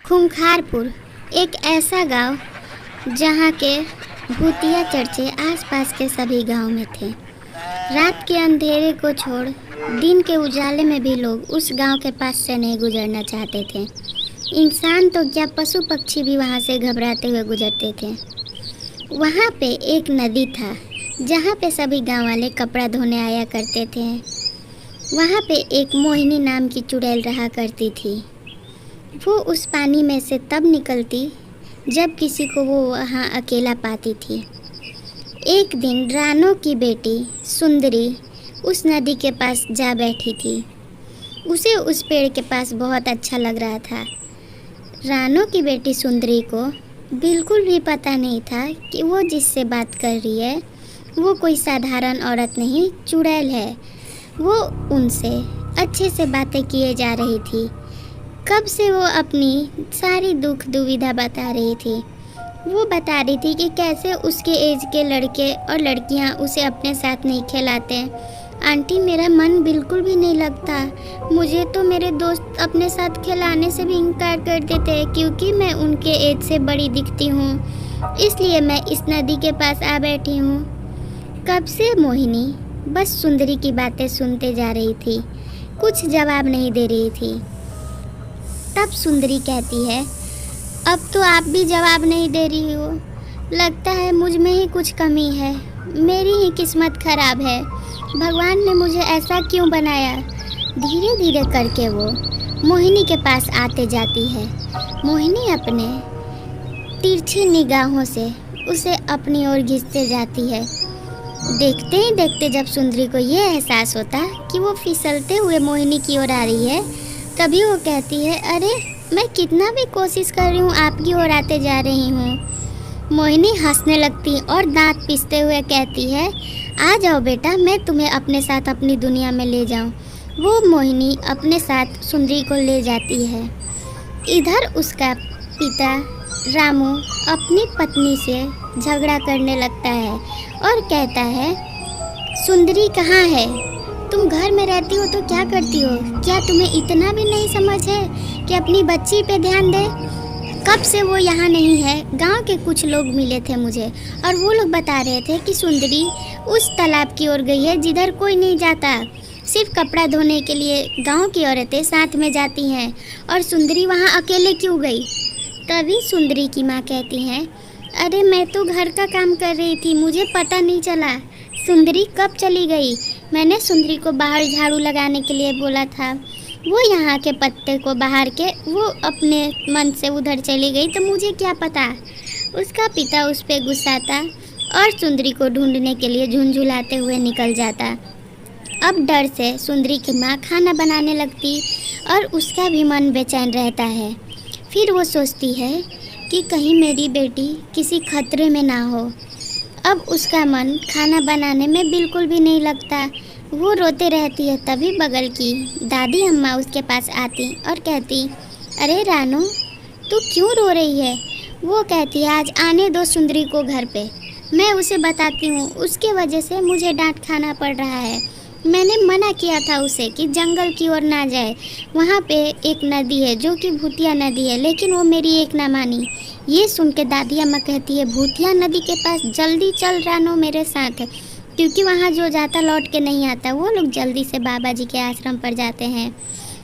खूंखारपुर एक ऐसा गांव जहां के भूतिया चर्चे आसपास के सभी गांव में थे। रात के अंधेरे को छोड़ दिन के उजाले में भी लोग उस गांव के पास से नहीं गुजरना चाहते थे। इंसान तो क्या, पशु पक्षी भी वहां से घबराते हुए गुजरते थे। वहां पे एक नदी था जहां पे सभी गांव वाले कपड़ा धोने आया करते थे। वहां पे एक मोहिनी नाम की चुड़ैल रहा करती थी। वो उस पानी में से तब निकलती जब किसी को वो वहाँ अकेला पाती थी। एक दिन रानो की बेटी सुंदरी उस नदी के पास जा बैठी थी। उसे उस पेड़ के पास बहुत अच्छा लग रहा था। रानो की बेटी सुंदरी को बिल्कुल भी पता नहीं था कि वो जिससे बात कर रही है वो कोई साधारण औरत नहीं, चुड़ैल है। वो उनसे अच्छे से बातें किए जा रही थी। कब से वो अपनी सारी दुख दुविधा बता रही थी। वो बता रही थी कि कैसे उसके एज के लड़के और लड़कियां उसे अपने साथ नहीं खिलाते। आंटी, मेरा मन बिल्कुल भी नहीं लगता। मुझे तो मेरे दोस्त अपने साथ खिलाने से भी इनकार कर देते हैं क्योंकि मैं उनके एज से बड़ी दिखती हूँ, इसलिए मैं इस नदी के पास आ बैठी हूँ। कब से मोहिनी बस सुंदरी की बातें सुनते जा रही थी, कुछ जवाब नहीं दे रही थी। तब सुंदरी कहती है, अब तो आप भी जवाब नहीं दे रही हो। लगता है मुझ में ही कुछ कमी है, मेरी ही किस्मत खराब है। भगवान ने मुझे ऐसा क्यों बनाया। धीरे धीरे करके वो मोहिनी के पास आते जाती है। मोहिनी अपने तिरछी निगाहों से उसे अपनी ओर खींचते जाती है। देखते ही देखते जब सुंदरी को ये एहसास होता कि वो फिसलते हुए मोहिनी की ओर आ रही है, तभी वो कहती है, अरे मैं कितना भी कोशिश कर रही हूँ आपकी ओर आते जा रही हूँ। मोहिनी हंसने लगती और दांत पीसते हुए कहती है, आ जाओ बेटा, मैं तुम्हें अपने साथ अपनी दुनिया में ले जाऊँ। वो मोहिनी अपने साथ सुंदरी को ले जाती है। इधर उसका पिता रामू अपनी पत्नी से झगड़ा करने लगता है और कहता है, सुंदरी कहाँ है? तुम घर में रहती हो तो क्या करती हो? क्या तुम्हें इतना भी नहीं समझ है कि अपनी बच्ची पे ध्यान दे? कब से वो यहाँ नहीं है। गांव के कुछ लोग मिले थे मुझे और वो लोग बता रहे थे कि सुंदरी उस तालाब की ओर गई है जिधर कोई नहीं जाता। सिर्फ कपड़ा धोने के लिए गांव की औरतें साथ में जाती हैं और सुंदरी वहाँ अकेले क्यों गई? तभी सुंदरी की माँ कहती हैं, अरे मैं तो घर का काम कर रही थी, मुझे पता नहीं चला। सुंदरी कब चली गई? मैंने सुंदरी को बाहर झाड़ू लगाने के लिए बोला था, वो यहाँ के पत्ते को बाहर के वो अपने मन से उधर चली गई, तो मुझे क्या पता। उसका पिता उस पर गुस्साता और सुंदरी को ढूंढने के लिए झुंझुलाते हुए निकल जाता। अब डर से सुंदरी की माँ खाना बनाने लगती और उसका भी मन बेचैन रहता है। फिर वो सोचती है कि कहीं मेरी बेटी किसी खतरे में ना हो। अब उसका मन खाना बनाने में बिल्कुल भी नहीं लगता। वो रोते रहती है। तभी बगल की दादी अम्मा उसके पास आती और कहती, अरे रानू, तू क्यों रो रही है? वो कहती है, आज आने दो सुंदरी को घर पे, मैं उसे बताती हूँ। उसके वजह से मुझे डांट खाना पड़ रहा है। मैंने मना किया था उसे कि जंगल की ओर ना जाए, वहाँ पे एक नदी है जो कि भूतिया नदी है, लेकिन वो मेरी एक ना मानी। ये सुन के दादी अम्मा कहती है, भूतिया नदी के पास जल्दी चल रानो मेरे साथ, क्योंकि वहाँ जो जाता लौट के नहीं आता। वो लोग जल्दी से बाबा जी के आश्रम पर जाते हैं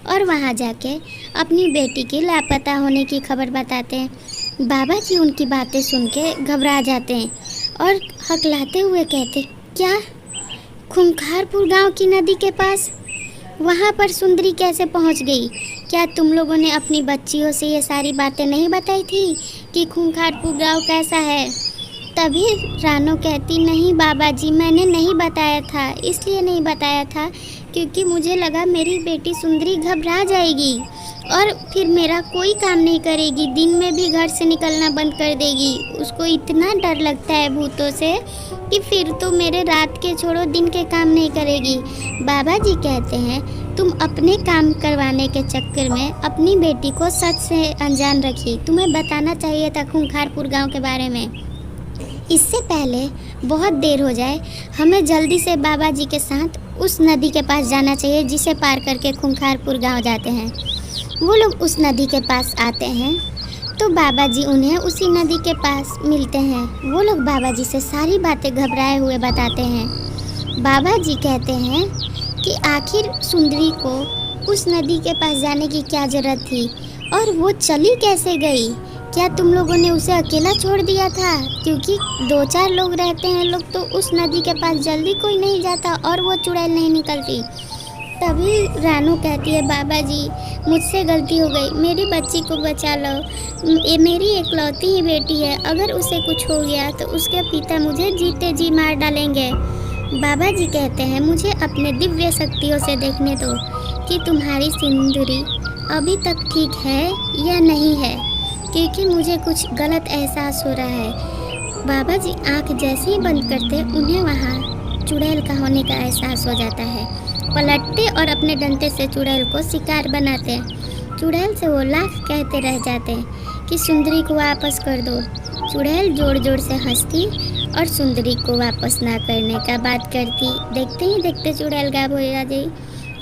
और वहाँ जाके अपनी बेटी की लापता होने की खबर बताते हैं। बाबा जी उनकी बातें सुन के घबरा जाते हैं और हकलाते हुए कहते, क्या खूंखारपुर गांव की नदी के पास? वहाँ पर सुंदरी कैसे पहुँच गई? क्या तुम लोगों ने अपनी बच्चियों से ये सारी बातें नहीं बताई थी कि खूंखारपुर गांव कैसा है? तभी रानो कहती, नहीं बाबा जी, मैंने नहीं बताया था। इसलिए नहीं बताया था क्योंकि मुझे लगा मेरी बेटी सुंदरी घबरा जाएगी और फिर मेरा कोई काम नहीं करेगी, दिन में भी घर से निकलना बंद कर देगी। उसको इतना डर लगता है भूतों से कि फिर तो मेरे रात के छोड़ो दिन के काम नहीं करेगी। बाबा जी कहते हैं, तुम अपने काम करवाने के चक्कर में अपनी बेटी को सच से अनजान रखी। तुम्हें बताना चाहिए था खूंखारपुर गांव के बारे में। इससे पहले बहुत देर हो जाए, हमें जल्दी से बाबा जी के साथ उस नदी के पास जाना चाहिए जिसे पार करके खूंखारपुर गांव जाते हैं। वो लोग उस नदी के पास आते हैं तो बाबा जी उन्हें उसी नदी के पास मिलते हैं। वो लोग बाबा जी से सारी बातें घबराए हुए बताते हैं। बाबा जी कहते हैं कि आखिर सुंदरी को उस नदी के पास जाने की क्या ज़रूरत थी और वो चली कैसे गई? क्या तुम लोगों ने उसे अकेला छोड़ दिया था? क्योंकि 2-4 लोग रहते हैं लोग तो उस नदी के पास जल्दी कोई नहीं जाता और वो चुड़ैल नहीं निकलती। तभी रानू कहती है, बाबा जी मुझसे गलती हो गई, मेरी बच्ची को बचा लो, ये मेरी इकलौती ही बेटी है, अगर उसे कुछ हो गया तो उसके पिता मुझे जीते जी मार डालेंगे। बाबा जी कहते हैं, मुझे अपने दिव्य शक्तियों से देखने दो कि तुम्हारी सिंदूरी अभी तक ठीक है या नहीं है, क्योंकि मुझे कुछ गलत एहसास हो रहा है। बाबा जी आंख जैसे ही बंद करते उन्हें वहाँ चुड़ैल का होने का एहसास हो जाता है। पलटते और अपने डंडे से चुड़ैल को शिकार बनाते हैं। चुड़ैल से वो लाख कहते रह जाते हैं कि सुंदरी को वापस कर दो। चुड़ैल जोर जोर से हंसती और सुंदरी को वापस ना करने का बात करती। देखते ही देखते चुड़ैल गायब हो जाती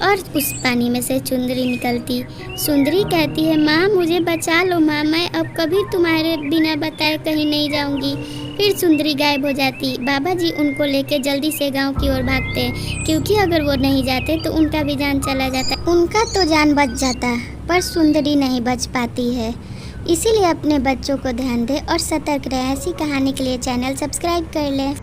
और उस पानी में से सुंदरी निकलती। सुंदरी कहती है, माँ मुझे बचा लो माँ, मैं अब कभी तुम्हारे बिना बताए कहीं नहीं जाऊंगी। फिर सुंदरी गायब हो जाती। बाबा जी उनको लेके जल्दी से गांव की ओर भागते हैं, क्योंकि अगर वो नहीं जाते तो उनका भी जान चला जाता। उनका तो जान बच जाता पर सुंदरी नहीं बच पाती है। इसीलिए अपने बच्चों को ध्यान दें और सतर्क रहें। ऐसी कहानी के लिए चैनल सब्सक्राइब कर लें।